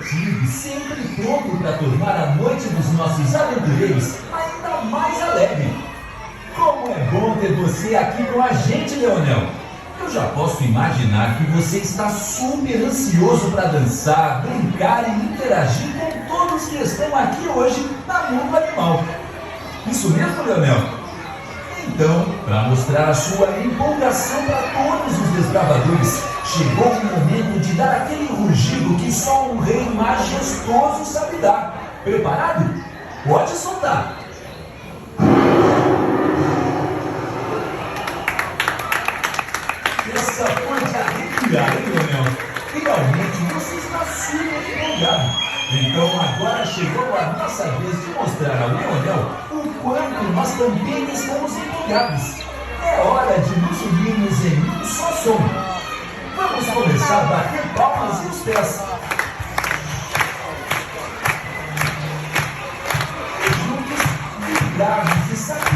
divertido, sempre pronto para tornar a noite dos nossos aventureiros ainda mais alegre. Como é bom ter você aqui com a gente, Leonel! Eu já posso imaginar que você está super ansioso para dançar, brincar e interagir com todos que estão aqui hoje na Mundo Animal. Isso mesmo, Leonel? Então, para mostrar a sua empolgação para todos os desbravadores, chegou o momento de dar aquele rugido que só um rei majestoso sabe dar. Preparado? Pode soltar! Essa foi de arrepiar, hein, Leonel? Finalmente você está super empolgado. Então agora chegou a nossa vez de mostrar ao Leonel o quanto nós também estamos empolgados. É hora de nos unirmos em um só som. Vamos começar a bater palmas e os pés. E juntos, vibrados e sacudidos.